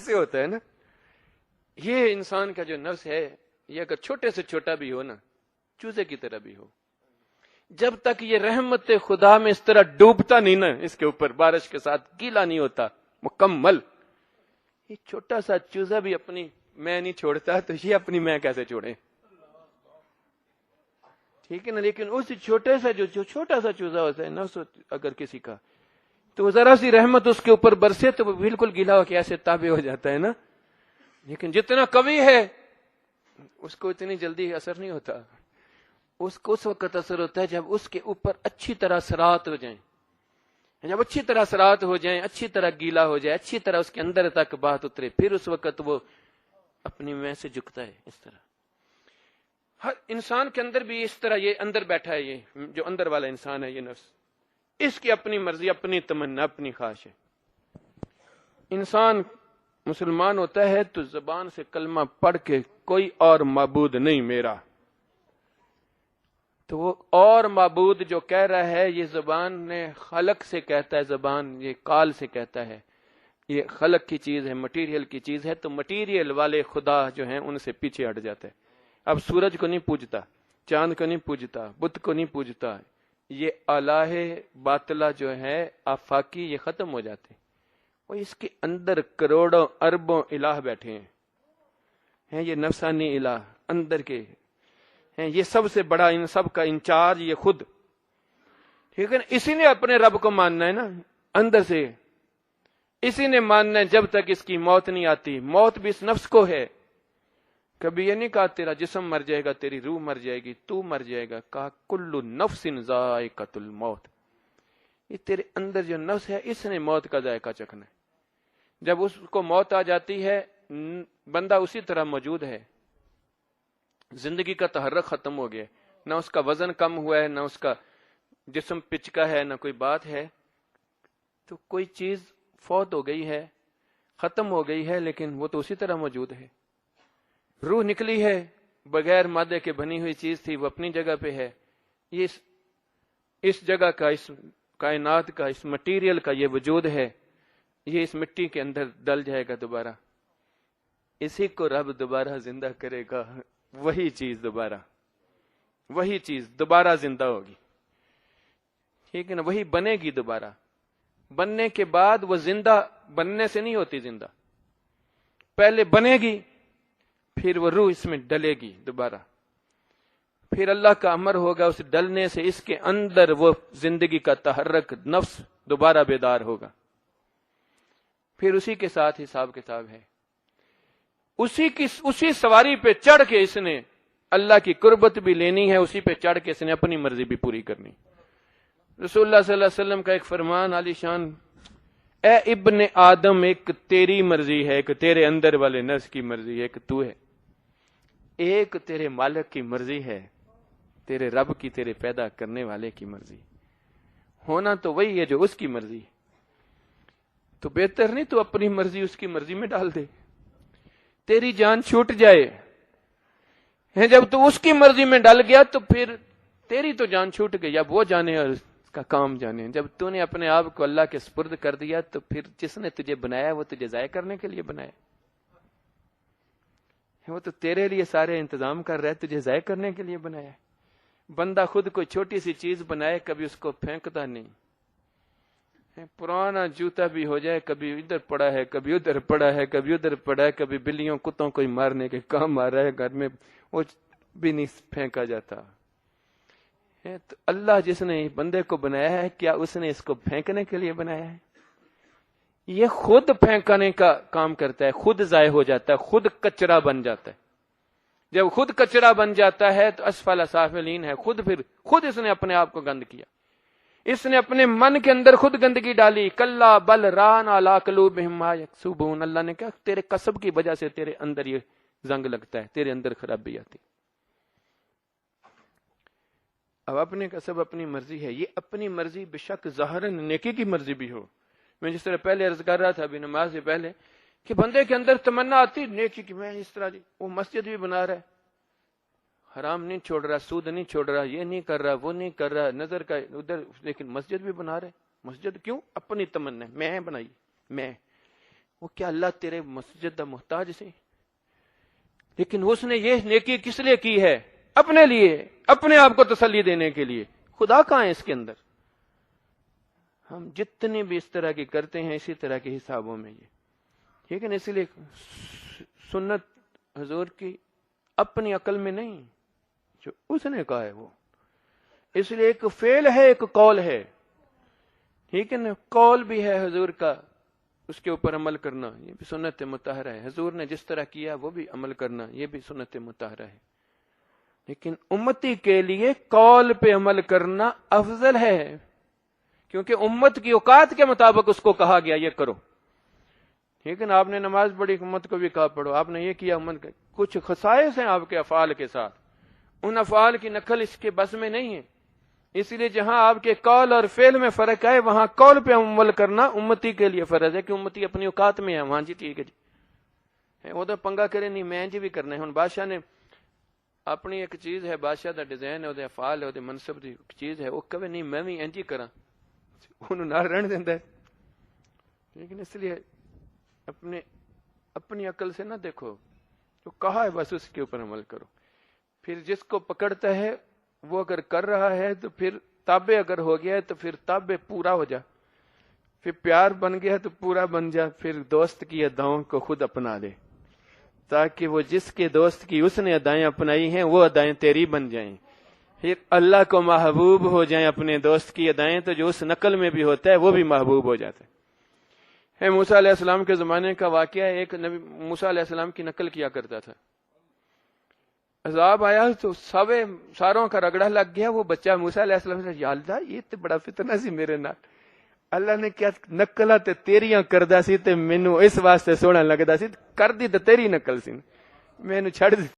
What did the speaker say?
سے ہوتا ہے نا. یہ انسان کا جو نفس ہے یہ اگر چھوٹے سے چھوٹا بھی ہو نا، چوزے کی طرح بھی ہو، جب تک یہ رحمت خدا میں اس طرح ڈوبتا نہیں نا، اس کے اوپر بارش کے ساتھ گیلا نہیں ہوتا مکمل، یہ چھوٹا سا چوزا بھی اپنی میں نہیں چھوڑتا، تو یہ اپنی میں کیسے چھوڑے؟ ٹھیک ہے نا. لیکن اس چھوٹے سا جو چھوٹا سا چوزا ہوتا ہے نفس اگر کسی کا، تو ذرا سی رحمت اس کے اوپر برسے تو وہ بالکل گیلا ہو کے ایسے تابع ہو جاتا ہے نا. لیکن جتنا قوی ہے اس کو اتنی جلدی اثر نہیں ہوتا. اس کو اس وقت اثر ہوتا ہے جب اس کے اوپر اچھی طرح سرات ہو جائیں، جب اچھی طرح سرات ہو جائیں، اچھی طرح گیلا ہو جائے، اچھی طرح اس کے اندر تک بات اترے، پھر اس وقت وہ اپنی میں سے جھکتا ہے. اس طرح ہر انسان کے اندر بھی اس طرح یہ اندر بیٹھا ہے، یہ جو اندر والا انسان ہے یہ نفس، اس کی اپنی مرضی، اپنی تمنا، اپنی خواہش ہے. انسان مسلمان ہوتا ہے تو زبان سے کلمہ پڑھ کے کوئی اور معبود نہیں میرا، تو وہ اور معبود جو کہہ رہا ہے یہ زبان نے خلق سے کہتا ہے، زبان یہ کال سے کہتا ہے، یہ خلق کی چیز ہے، مٹیریل کی چیز ہے، تو مٹیریل والے خدا جو ہیں ان سے پیچھے ہٹ جاتا ہے. اب سورج کو نہیں پوجتا، چاند کو نہیں پوجتا، بت کو نہیں پوجتا، یہ الہ باطلہ جو ہے آفاقی یہ ختم ہو جاتے. وہ اس کے اندر کروڑوں اربوں الہ بیٹھے ہیں، یہ نفسانی الہ اندر کے ہیں، یہ سب سے بڑا ان سب کا انچارج یہ خود. ٹھیک ہے نا. اسی نے اپنے رب کو ماننا ہے نا اندر سے، اسی نے ماننا ہے جب تک اس کی موت نہیں آتی. موت بھی اس نفس کو ہے. کبھی یہ نہیں کہا تیرا جسم مر جائے گا، تیری روح مر جائے گی، تو مر جائے گا. کہا کل نفس ذائقۃ الموت، یہ تیرے اندر جو نفس ہے اس نے موت کا ذائقہ چکھنا ہے. جب اس کو موت آ جاتی ہے بندہ اسی طرح موجود ہے، زندگی کا تحرک ختم ہو گیا، نہ اس کا وزن کم ہوا ہے، نہ اس کا جسم پچکا ہے، نہ کوئی بات ہے. تو کوئی چیز فوت ہو گئی ہے، ختم ہو گئی ہے، لیکن وہ تو اسی طرح موجود ہے. روح نکلی ہے، بغیر مادے کے بنی ہوئی چیز تھی، وہ اپنی جگہ پہ ہے. یہ اس جگہ کا، اس کائنات کا، اس مٹیریل کا یہ وجود ہے، یہ اس مٹی کے اندر ڈل جائے گا دوبارہ. اسی کو رب دوبارہ زندہ کرے گا، وہی چیز دوبارہ زندہ ہوگی. ٹھیک ہے نا. وہی بنے گی دوبارہ. بننے کے بعد وہ زندہ بننے سے نہیں ہوتی زندہ، پہلے بنے گی، پھر وہ روح اس میں ڈلے گی دوبارہ، پھر اللہ کا امر ہوگا اس ڈلنے سے اس کے اندر وہ زندگی کا تحرک نفس دوبارہ بیدار ہوگا. پھر اسی کے ساتھ حساب کتاب ہے. اسی سواری پہ چڑھ کے اس نے اللہ کی قربت بھی لینی ہے، اسی پہ چڑھ کے اس نے اپنی مرضی بھی پوری کرنی. رسول اللہ صلی اللہ علیہ وسلم کا ایک فرمان عالی شان، اے ابن آدم، ایک تیری مرضی ہے، ایک تیرے اندر والے نفس کی مرضی ہے، ایک تو ہے، ایک تیرے مالک کی مرضی ہے، تیرے رب کی، تیرے پیدا کرنے والے کی مرضی. ہونا تو وہی ہے جو اس کی مرضی ہے. تو بہتر نہیں تو اپنی مرضی اس کی مرضی میں ڈال دے. تیری جان چھوٹ جائے، جب تو اس کی مرضی میں ڈل گیا تو پھر تیری تو جان چھوٹ گئی. اب وہ جانے اور اس کا کام جانے. جب تو نے اپنے آپ کو اللہ کے سپرد کر دیا تو پھر جس نے تجھے بنایا وہ تجھے ضائع کرنے کے لیے بنایا، وہ تو تیرے لیے سارے انتظام کر رہا ہے، تجھے ضائع کرنے کے لیے بنایا. بندہ خود کوئی چھوٹی سی چیز بنائے کبھی اس کو پھینکتا نہیں. پرانا جوتا بھی ہو جائے، کبھی ادھر پڑا ہے، کبھی ادھر پڑا ہے، کبھی ادھر پڑا ہے، کبھی بلیوں کتوں کو مارنے کے کام آ رہا ہے گھر میں، وہ بھی نہیں پھینکا جاتا. تو اللہ جس نے بندے کو بنایا ہے، کیا اس نے اس کو پھینکنے کے لیے بنایا ہے؟ یہ خود پھینکنے کا کام کرتا ہے، خود ضائع ہو جاتا ہے، خود کچرا بن جاتا ہے. جب خود کچرا بن جاتا ہے تو اسفل سافلین ہے. خود اس نے اپنے آپ کو گند کیا. اس نے اپنے من کے اندر خود گندگی ڈالی. کلا بل ران علی قلوبہم ما یکسبون. اللہ نے کہا تیرے کسب کی وجہ سے تیرے اندر یہ زنگ لگتا ہے، تیرے اندر خرابی آتی. اب اپنے کسب اپنی مرضی ہے. یہ اپنی مرضی بے شک ظاہراً نیکی کی مرضی بھی ہو. میں جس طرح پہلے عرض کر رہا تھا ابھی نماز سے پہلے کہ بندے کے اندر تمنا آتی نیکی کی، میں اس طرح وہ مسجد بھی بنا رہا ہے، حرام نہیں چھوڑ رہا، سود نہیں چھوڑ رہا، یہ نہیں کر رہا، وہ نہیں کر رہا، نظر کا ادھر، لیکن مسجد بھی بنا رہے. مسجد کیوں؟ اپنی تمنا، میں بنائی. میں وہ کیا اللہ تیرے مسجد دا محتاج سی؟ لیکن اس نے یہ نیکی کس لیے کی ہے؟ اپنے لیے، اپنے آپ کو تسلی دینے کے لیے۔ خدا کہاں ہے اس کے اندر؟ ہم جتنے بھی اس طرح کی کرتے ہیں اسی طرح کے حسابوں میں یہ، لیکن اس لیے سنت حضور کی اپنی عقل میں نہیں، جو اس نے کہا ہے وہ، اس لیے ایک فعل ہے ایک قول ہے، ٹھیک ہے نا؟ قول بھی ہے حضور کا، اس کے اوپر عمل کرنا، یہ بھی سنت مطہرہ ہے۔ حضور نے جس طرح کیا وہ بھی عمل کرنا، یہ بھی سنت مطہرہ ہے۔ لیکن امتی کے لیے قول پہ عمل کرنا افضل ہے، کیونکہ امت کی اوقات کے مطابق اس کو کہا گیا یہ کرو۔ لیکن آپ نے نماز پڑھی، امت کو بھی کہا پڑھو، آپ نے یہ کیا، امت کا کچھ خصائص ہیں آپ کے افعال کے ساتھ، ان افعال کی نقل اس کے بس میں نہیں ہے۔ اس لیے جہاں آپ کے قول اور فعل میں فرق ہے وہاں قول پہ عمل کرنا امتی کے لیے فرض ہے، کہ امتی اپنی اوقات میں ہے، وہاں جی ٹھیک ہے جی، وہ تو پنگا کرے نہیں، میں جی بھی کرنا ہے۔ ہن بادشاہ نے اپنی ایک چیز ہے، بادشاہ دا ڈیزائن ہے، وہ افعال ہے، وہ منصب دی چیز ہے، وہ کبھی نہیں میں بھی انجی کراں، انہوں نہ رہن دیندا ہے۔ لیکن اس لیے اپنی عقل سے نہ دیکھو، جو کہا ہے بس اس کے اوپر عمل کرو۔ پھر جس کو پکڑتا ہے وہ اگر کر رہا ہے تو پھر تابع اگر ہو گیا ہے تو پھر تابع پورا ہو جا، پھر پیار بن گیا تو پورا بن جا، پھر دوست کی اداؤں کو خود اپنا لے، تاکہ وہ جس کے دوست کی اس نے ادائیں اپنائی ہیں وہ ادائیں تیری بن جائیں، پھر اللہ کو محبوب ہو جائیں اپنے دوست کی ادائیں، تو جو اس نقل میں بھی ہوتا ہے وہ بھی محبوب ہو جاتا ہے۔ موسیٰ علیہ السلام کے زمانے کا واقعہ ہے، ایک نبی موسیٰ علیہ السلام کی نقل کیا کرتا تھا، عذاب آیا تو ساروں کا رگڑا لگ گیا، وہ بچہ موسیٰ علیہ السلام سے، یا اللہ یہ تے بڑا فتنہ سی میرے نال، اللہ نے کیا نقل تے تیریاں کردا سی تے مینوں اس واسطے سونا لگدا سی، کر دی تے تیری نقل سی، مینوں چھڑ دی۔